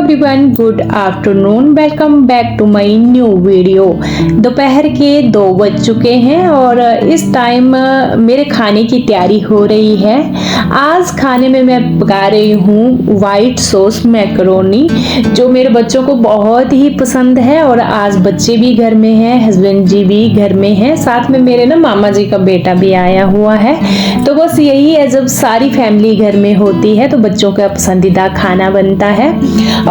Everyone, good afternoon. Welcome back to my new video. दोपहर के 2 बज चुके हैं और इस टाइम मेरे खाने की तैयारी हो रही है। आज खाने में मैं पका रही हूँ वाइट सॉस मैकरोनी, जो मेरे बच्चों को बहुत ही पसंद है। और आज बच्चे भी घर में हैं, हस्बैंड जी भी घर में हैं, साथ में मेरे ना मामा जी का बेटा भी आया हुआ है। तो बस यही है, जब सारी फैमिली घर में होती है तो बच्चों का पसंदीदा खाना बनता है।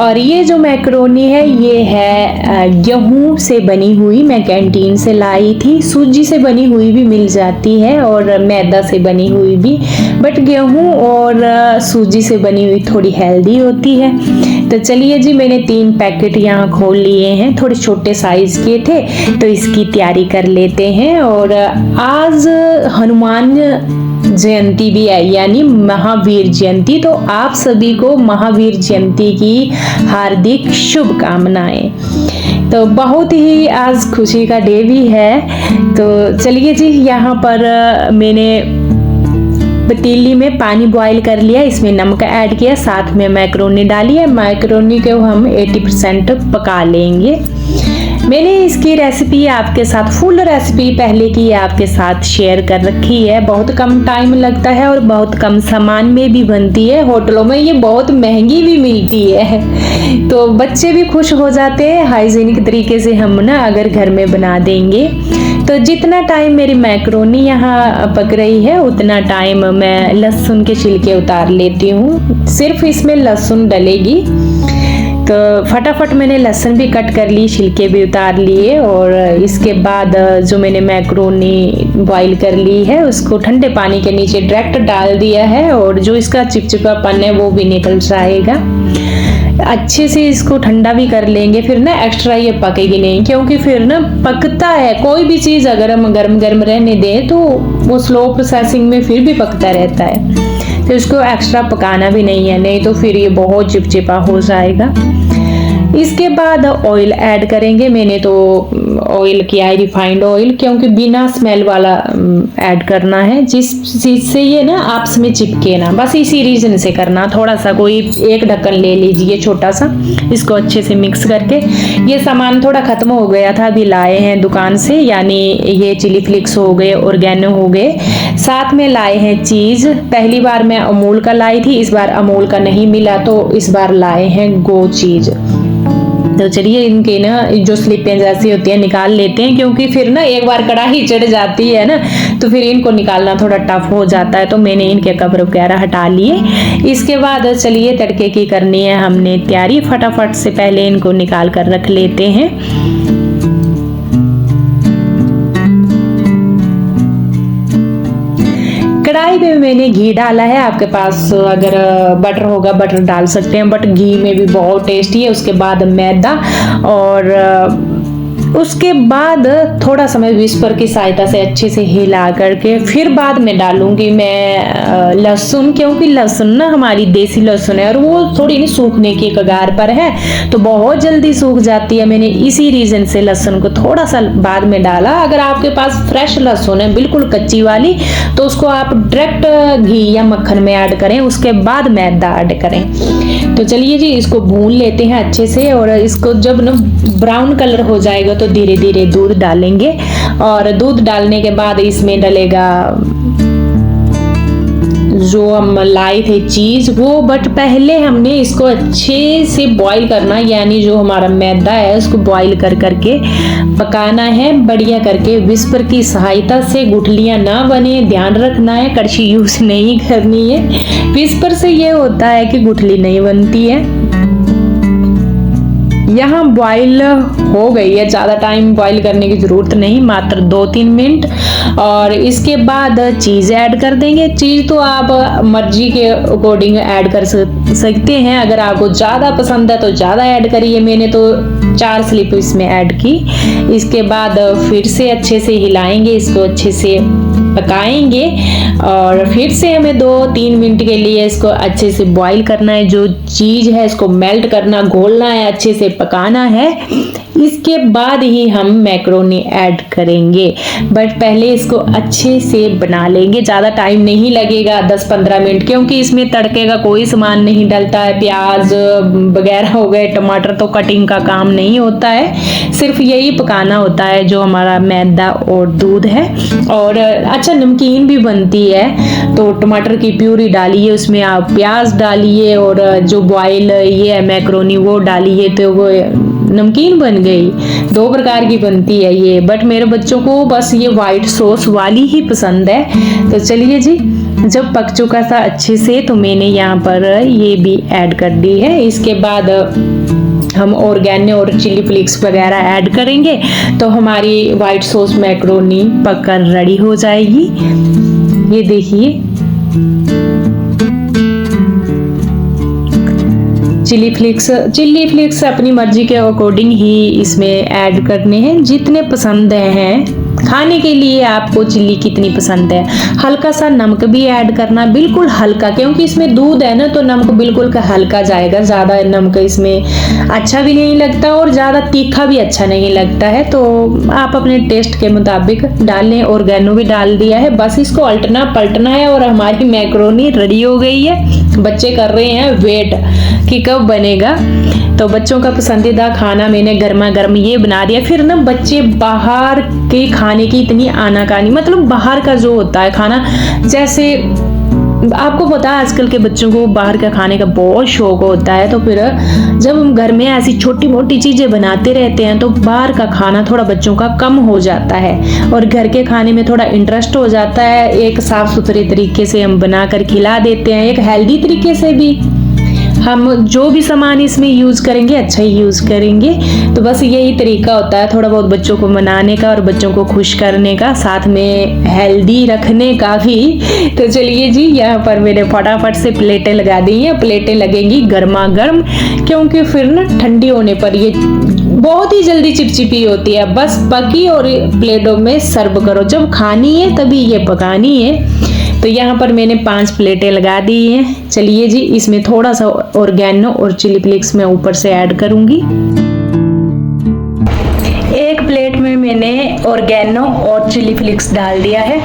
और ये जो मैकरोनी है ये है गेहूं से बनी हुई, मैं कैंटीन से लाई थी। सूजी से बनी हुई भी मिल जाती है और मैदा से बनी हुई भी, बट गेहूं और सूजी से बनी हुई थोड़ी हेल्दी होती है। तो चलिए जी, मैंने 3 पैकेट यहाँ खोल लिए हैं, थोड़े छोटे साइज के थे, तो इसकी तैयारी कर लेते हैं। और आज हनुमान जयंती भी है, यानी महावीर जयंती। तो आप सभी को महावीर जयंती की हार्दिक शुभकामनाएं। तो बहुत ही आज खुशी का डे भी है। तो चलिए जी, यहाँ पर मैंने पतीली में पानी बॉईल कर लिया, इसमें नमक ऐड किया, साथ में मैकरोनी डाली है। मैकरोनी को हम 80% पका लेंगे। मैंने इसकी रेसिपी आपके साथ, फुल रेसिपी पहले की आपके साथ शेयर कर रखी है। बहुत कम टाइम लगता है और बहुत कम सामान में भी बनती है। होटलों में ये बहुत महंगी भी मिलती है, तो बच्चे भी खुश हो जाते हैं। हाइजीनिक तरीके से हम ना अगर घर में बना देंगे। तो जितना टाइम मेरी मैकरोनी यहाँ पक रही है उतना टाइम मैं लहसुन के छिलके उतार लेती हूँ। सिर्फ इसमें लहसुन डलेगी। तो फटाफट मैंने लहसुन भी कट कर ली, छिलके भी उतार लिए। और इसके बाद जो मैंने मैकरोनी बॉईल कर ली है उसको ठंडे पानी के नीचे डायरेक्ट डाल दिया है, और जो इसका चिपचिपापन है वो भी निकल जाएगा। अच्छे से इसको ठंडा भी कर लेंगे, फिर ना एक्स्ट्रा ये पकेगी नहीं, क्योंकि फिर ना पकता है कोई भी चीज़ अगर हम गर्म रहने दें तो वो स्लो प्रोसेसिंग में फिर भी पकता रहता है। तो इसको एक्स्ट्रा पकाना भी नहीं है, नहीं तो फिर ये बहुत चिपचिपा हो जाएगा। इसके बाद ऑयल ऐड करेंगे। मैंने तो ऑयल किया है रिफाइंड ऑयल, क्योंकि बिना स्मेल वाला ऐड करना है, जिस चीज़ से ये ना आपस में चिपके ना, बस इसी रीजन से करना। थोड़ा सा कोई एक ढक्कन ले लीजिए छोटा सा, इसको अच्छे से मिक्स करके। ये सामान थोड़ा ख़त्म हो गया था, अभी लाए हैं दुकान से, यानी ये चिली फ्लिक्स हो गए, ऑर्गेनो हो गए, साथ में लाए हैं चीज़। पहली बार मैं अमूल का लाई थी, इस बार अमूल का नहीं मिला तो इस बार लाए हैं गो चीज़। तो चलिए इनके ना जो स्लिपें जैसी होती हैं निकाल लेते हैं, क्योंकि फिर ना एक बार कढ़ाई चढ़ जाती है ना तो फिर इनको निकालना थोड़ा टफ हो जाता है। तो मैंने इनके कवर वगैरह हटा लिए। इसके बाद चलिए तड़के की करनी है हमने तैयारी। फटाफट से पहले इनको निकाल कर रख लेते हैं। कढ़ाई में मैंने घी डाला है, आपके पास अगर बटर होगा बटर डाल सकते हैं, बट घी में भी बहुत टेस्टी है। उसके बाद मैदा, और उसके बाद थोड़ा समय विस्पर की सहायता से अच्छे से हिला करके फिर बाद में डालूंगी मैं लहसुन, क्योंकि लहसुन ना हमारी देसी लहसुन है और वो थोड़ी नहीं सूखने की कगार पर है, तो बहुत जल्दी सूख जाती है। मैंने इसी रीजन से लहसुन को थोड़ा सा बाद में डाला। अगर आपके पास फ्रेश लहसुन है बिल्कुल कच्ची वाली, तो उसको आप डायरेक्ट घी या मक्खन में ऐड करें, उसके बाद मैदा ऐड करें। तो चलिए जी, इसको भून लेते हैं अच्छे से। और इसको जब ना ब्राउन कलर हो जाएगा तो धीरे धीरे दूध डालेंगे, और दूध डालने के बाद इसमें डलेगा जो हम लाए थे चीज वो, बट पहले हमने इसको अच्छे से बॉईल करना, यानी जो हमारा मैदा है उसको बॉईल कर करके पकाना है बढ़िया करके। विस्पर की सहायता से गुठलियां ना बने, ध्यान रखना है, कड़छी यूज नहीं करनी है। विस्पर से ये होता है कि गुठली नहीं बनती है। यहाँ बॉईल हो गई है, ज़्यादा टाइम बॉईल करने की ज़रूरत नहीं, मात्र 2-3 मिनट। और इसके बाद चीज़ ऐड कर देंगे। चीज़ तो आप मर्जी के अकॉर्डिंग ऐड कर सकते हैं, अगर आपको ज़्यादा पसंद है तो ज़्यादा ऐड करिए। मैंने तो 4 स्लिप इसमें ऐड की। इसके बाद फिर से अच्छे से हिलाएंगे, इसको अच्छे से पकाएंगे और फिर से हमें 2-3 मिनट के लिए इसको अच्छे से बॉईल करना है। जो चीज़ है इसको मेल्ट करना, घोलना है, अच्छे से पकाना है। इसके बाद ही हम मैक्रोनी ऐड करेंगे, बट पहले इसको अच्छे से बना लेंगे। ज़्यादा टाइम नहीं लगेगा, 10-15 मिनट, क्योंकि इसमें तड़के का कोई सामान नहीं डलता है। प्याज वगैरह हो गए, टमाटर तो कटिंग का काम नहीं होता है, सिर्फ यही पकाना होता है जो हमारा मैदा और दूध है। और अच्छा नमकीन भी बनती है, तो टमाटर की प्यूरी डालिए, उसमें आप प्याज डालिए और जो बॉयल ये है मैक्रोनी वो डालिए, तो वो नमकीन बन गई। 2 प्रकार की बनती है ये, बट मेरे बच्चों को बस ये वाइट सॉस वाली ही पसंद है। तो चलिए जी, जब पक चुका था अच्छे से तो मैंने यहाँ पर ये भी ऐड कर दी है। इसके बाद हम ऑर्गेनो और चिली फ्लेक्स वगैरह ऐड करेंगे तो हमारी वाइट सॉस मैक्रोनी पककर रेडी हो जाएगी। ये देखिए, चिली फ्लेक्स अपनी मर्जी के अकॉर्डिंग ही इसमें ऐड करने हैं, जितने पसंद हैं खाने के लिए आपको चिल्ली कितनी पसंद है। हल्का सा नमक भी ऐड करना, बिल्कुल हल्का, क्योंकि इसमें दूध है ना, तो नमक बिल्कुल का हल्का जाएगा। ज़्यादा नमक इसमें अच्छा भी नहीं लगता और ज़्यादा तीखा भी अच्छा नहीं लगता है, तो आप अपने टेस्ट के मुताबिक डाल लें। ऑर्गेनो भी डाल दिया है, बस इसको उल्टना पलटना है और हमारी मैक्रोनी रेडी हो गई है। बच्चे कर रहे हैं वेट कि कब बनेगा, तो बच्चों का पसंदीदा खाना मैंने गर्मा गर्म ये बना दिया। फिर ना बच्चे बाहर के खाने की इतनी आनाकानी, मतलब बाहर का जो होता है खाना, जैसे आपको पता है आजकल के बच्चों को बाहर का खाने का बहुत शौक होता है, तो फिर जब हम घर में ऐसी छोटी मोटी चीजें बनाते रहते हैं तो बाहर का खाना थोड़ा बच्चों का कम हो जाता है और घर के खाने में थोड़ा इंटरेस्ट हो जाता है। एक साफ सुथरे तरीके से हम बनाकर खिला देते हैं, एक हेल्दी तरीके से भी। हम जो भी सामान इसमें यूज़ करेंगे अच्छा ही यूज़ करेंगे, तो बस यही तरीका होता है थोड़ा बहुत बच्चों को मनाने का और बच्चों को खुश करने का, साथ में हेल्दी रखने का भी। तो चलिए जी, यहाँ पर मैंने फटाफट से प्लेटें लगा दी हैं। प्लेटें लगेंगी गर्मा गर्म, क्योंकि फिर ना ठंडी होने पर ये बहुत ही जल्दी चिपचिपी होती है। बस पकी और प्लेटों में सर्व करो, जब खानी है तभी ये पकानी है। तो यहाँ पर मैंने 5 प्लेटें लगा दी हैं। चलिए जी, इसमें थोड़ा सा ऑर्गेनो और चिली फ्लेक्स मैं ऊपर से ऐड करूंगी। एक प्लेट में मैंने ऑर्गेनो और चिली फ्लेक्स डाल दिया है,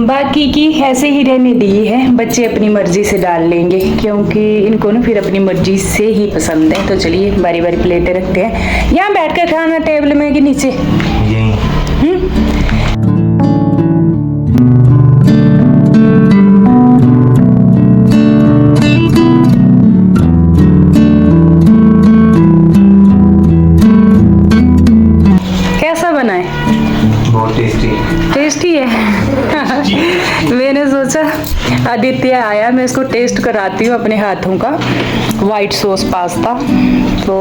बाकी की ऐसे ही रहने दी है। बच्चे अपनी मर्जी से डाल लेंगे, क्योंकि इनको ना फिर अपनी मर्जी से ही पसंद है। तो चलिए बारी बारी प्लेटें रखते हैं। यहाँ बैठ कर खाना टेबल में कि नीचे? टेस्टी है। मैंने सोचा आदित्य आया, मैं इसको टेस्ट कराती हूँ अपने हाथों का वाइट सॉस पास्ता। तो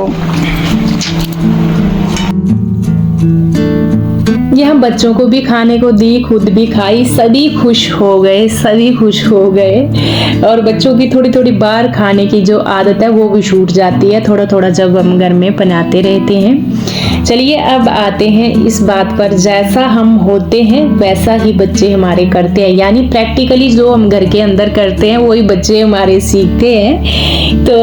यह बच्चों को भी खाने को दी, खुद भी खाई, सभी खुश हो गए, सभी खुश हो गए। और बच्चों की थोड़ी थोड़ी बार खाने की जो आदत है वो भी छूट जाती है थोड़ा थोड़ा जब हम घर में बनाते रहते हैं। चलिए अब आते हैं इस बात पर, जैसा हम होते हैं वैसा ही बच्चे हमारे करते हैं, यानी प्रैक्टिकली जो हम घर के अंदर करते हैं वही बच्चे हमारे सीखते हैं। तो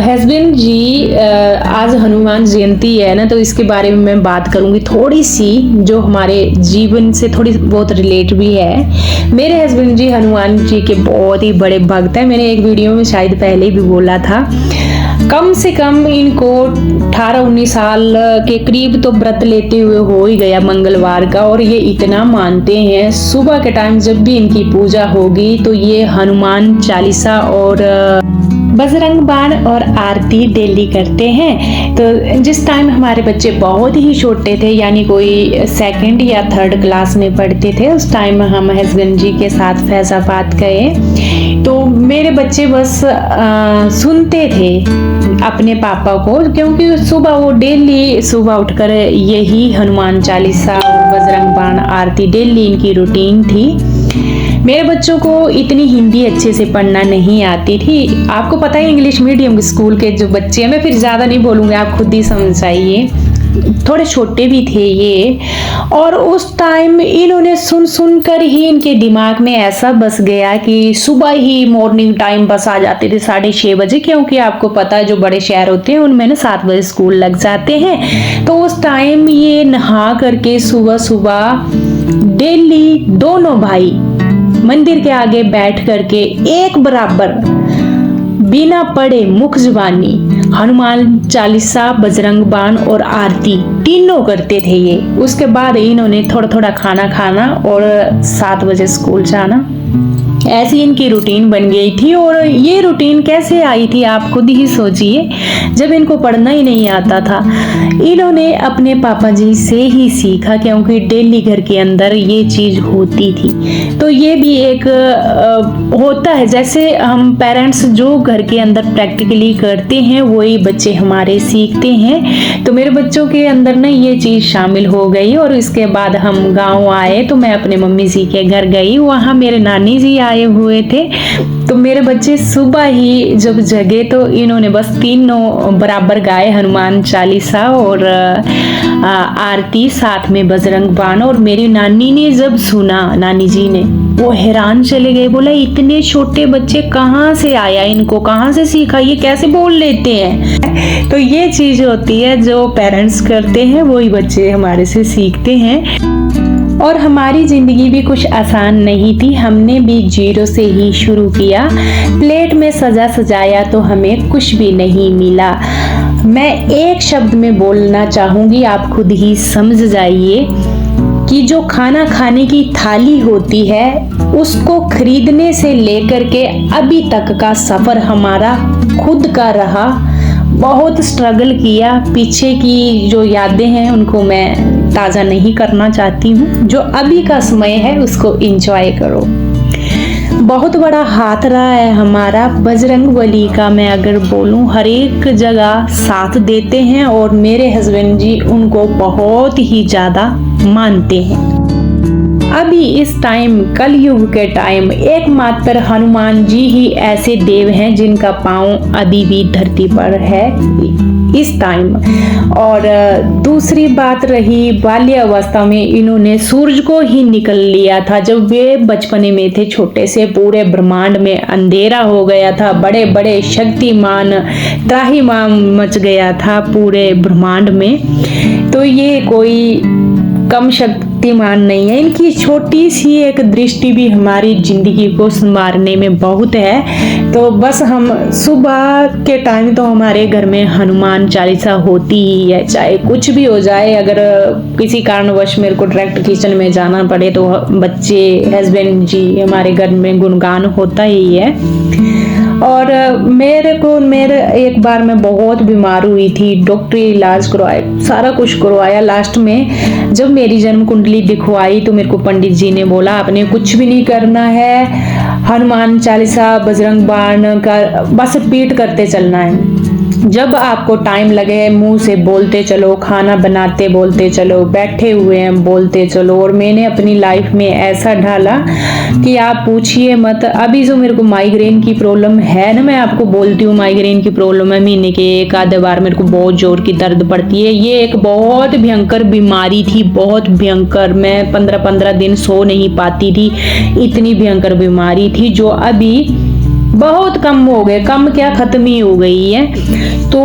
हस्बैंड जी आज हनुमान जयंती है ना, तो इसके बारे में मैं बात करूंगी थोड़ी सी, जो हमारे जीवन से थोड़ी बहुत रिलेट भी है। मेरे हस्बैंड जी हनुमान जी के बहुत ही बड़े भक्त हैं। मैंने एक वीडियो में शायद पहले भी बोला था, कम से कम इनको 18-19 साल के करीब तो व्रत लेते हुए हो ही गया मंगलवार का। और ये इतना मानते हैं, सुबह के टाइम जब भी इनकी पूजा होगी तो ये हनुमान चालीसा और बजरंग बाण और आरती डेली करते हैं। तो जिस टाइम हमारे बच्चे बहुत ही छोटे थे, यानी कोई 2nd या 3rd क्लास में पढ़ते थे, उस टाइम हम हस्बैंड जी के साथ फैजाबाद गए। तो मेरे बच्चे बस सुनते थे अपने पापा को, क्योंकि सुबह वो डेली सुबह उठकर यही हनुमान चालीसा और बजरंग बाण आरती डेली इनकी रूटीन थी। मेरे बच्चों को इतनी हिंदी अच्छे से पढ़ना नहीं आती थी। आपको पता है इंग्लिश मीडियम स्कूल के जो बच्चे हैं, मैं फिर ज़्यादा नहीं बोलूँगी, आप खुद ही समझ आइए। थोड़े छोटे भी थे ये। और उस टाइम इन्होंने सुन कर ही इनके दिमाग में ऐसा बस गया कि सुबह ही मॉर्निंग टाइम बस आ जाते थे 6:30 बजे, क्योंकि आपको पता है जो बड़े शहर होते हैं उनमें ना 7 बजे स्कूल लग जाते हैं। तो उस टाइम ये नहा करके सुबह सुबह डेली दोनों भाई मंदिर के आगे बैठ करके एक बराबर बिना पढ़े मुख जुबानी हनुमान चालीसा, बजरंग बाण और आरती तीनों करते थे ये। उसके बाद इन्होंने थोड़ा थोड़ा खाना खाना और 7 बजे स्कूल जाना। ऐसी इनकी रूटीन बन गई थी। और ये रूटीन कैसे आई थी आप खुद ही सोचिए, जब इनको पढ़ना ही नहीं आता था। इन्होंने अपने पापा जी से ही सीखा, क्योंकि डेली घर के अंदर ये चीज होती थी। तो ये भी एक होता है, जैसे हम पेरेंट्स जो घर के अंदर प्रैक्टिकली करते हैं वही बच्चे हमारे सीखते हैं। तो मेरे बच्चों के अंदर ना ये चीज शामिल हो गई। और इसके बाद हम गाँव आए तो मैं अपने मम्मी जी के घर गई, वहाँ मेरे नानी जी आए हुए थे। तो मेरे बच्चे सुबह ही जब जगे तो इन्होंने बस तीनों बराबर गाए हनुमान चालीसा और आरती, साथ में बजरंग बाण। और मेरी नानी ने जब सुना, नानी जी ने, वो हैरान चले गए। बोला इतने छोटे बच्चे कहाँ से आया, इनको कहाँ से सीखा, ये कैसे बोल लेते हैं। तो ये चीज होती है जो पेरेंट्स करते हैं वही बच्चे हमारे से सीखते हैं। और हमारी ज़िंदगी भी कुछ आसान नहीं थी, हमने भी 0 से ही शुरू किया। प्लेट में सजा सजाया तो हमें कुछ भी नहीं मिला। मैं एक शब्द में बोलना चाहूँगी, आप खुद ही समझ जाइए कि जो खाना खाने की थाली होती है उसको खरीदने से लेकर के अभी तक का सफ़र हमारा खुद का रहा। बहुत स्ट्रगल किया, पीछे की जो यादें हैं उनको मैं ताज़ा नहीं करना चाहती हूँ। जो अभी का समय है उसको एंजॉय करो। बहुत बड़ा हाथ रहा है हमारा बजरंगबली का। मैं अगर बोलूँ हर एक जगह साथ देते हैं और मेरे हस्बैंड जी उनको बहुत ही ज़्यादा मानते हैं। अभी इस टाइम कलयुग के टाइम एकमात्र हनुमान जी ही ऐसे देव हैं जिनका पांव अभी भी धरती पर है इस टाइम। और दूसरी बात रही बाल्यावस्था में, इन्होंने सूरज को ही निकल लिया था। जब वे बचपने में थे छोटे से, पूरे ब्रह्मांड में अंधेरा हो गया था, बड़े बड़े शक्तिमान त्राहिमाम मच गया था पूरे ब्रह्मांड में। तो ये कोई कम शक्तिमान नहीं है, इनकी छोटी सी एक दृष्टि भी हमारी जिंदगी को संवारने में बहुत है। तो बस हम सुबह के टाइम तो हमारे घर में हनुमान चालीसा होती ही है, चाहे कुछ भी हो जाए। अगर किसी कारणवश मेरे को डायरेक्ट किचन में जाना पड़े तो बच्चे, हस्बैंड जी, हमारे घर में गुणगान होता ही है। और मेरे एक बार मैं बहुत बीमार हुई थी, डॉक्टरी इलाज करवाया, सारा कुछ करवाया। लास्ट में जब मेरी जन्म कुंडली दिखवाई तो मेरे को पंडित जी ने बोला आपने कुछ भी नहीं करना है, हनुमान चालीसा, बजरंग बाण का बस रिपीट करते चलना है। जब आपको टाइम लगे मुंह से बोलते चलो, खाना बनाते बोलते चलो, बैठे हुए हैं बोलते चलो। और मैंने अपनी लाइफ में ऐसा ढाला कि आप पूछिए मत। अभी जो मेरे को माइग्रेन की प्रॉब्लम है ना, मैं आपको बोलती हूँ माइग्रेन की प्रॉब्लम है, महीने के एक आधे बार मेरे को बहुत जोर की दर्द पड़ती है। ये एक बहुत भयंकर बीमारी थी, बहुत भयंकर। मैं 15-15 दिन सो नहीं पाती थी, इतनी भयंकर बीमारी थी जो अभी बहुत कम हो गए, कम क्या खत्म ही हो गई है। तो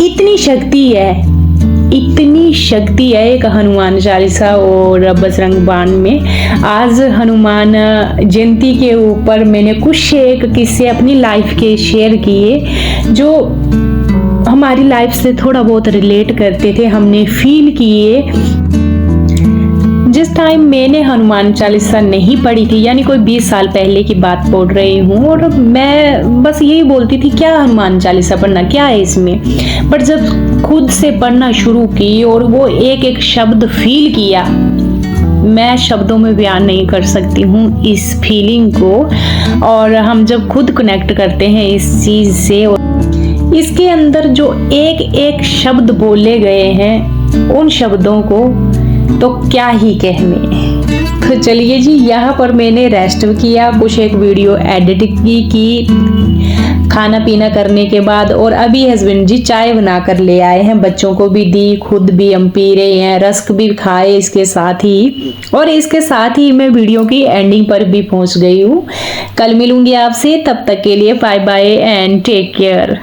इतनी शक्ति है, इतनी शक्ति है एक हनुमान चालीसा और बजरंग बाण में। आज हनुमान जयंती के ऊपर मैंने कुछ एक किस्से अपनी लाइफ के शेयर किए जो हमारी लाइफ से थोड़ा बहुत रिलेट करते थे, हमने फील किए। जिस टाइम मैंने हनुमान चालीसा नहीं पढ़ी थी, यानी कोई 20 साल पहले की बात बोल रही हूँ, और मैं बस यही बोलती थी क्या हनुमान चालीसा पढ़ना, क्या है इसमें। पर जब खुद से पढ़ना शुरू की और वो एक एक शब्द फील किया, मैं शब्दों में बयान नहीं कर सकती हूँ इस फीलिंग को। और हम जब खुद कनेक्ट करते हैं इस चीज़ से, इसके अंदर जो एक एक शब्द बोले गए हैं उन शब्दों को तो क्या ही कहने। तो चलिए जी, यहाँ पर मैंने रेस्ट किया, कुछ एक वीडियो एडिट की खाना पीना करने के बाद। और अभी हस्बैंड जी चाय बना कर ले आए हैं, बच्चों को भी दी, खुद भी हम पी रहे हैं, रस्क भी खाए इसके साथ ही। और इसके साथ ही मैं वीडियो की एंडिंग पर भी पहुंच गई हूँ। कल मिलूंगी आपसे, तब तक के लिए bye bye and take care.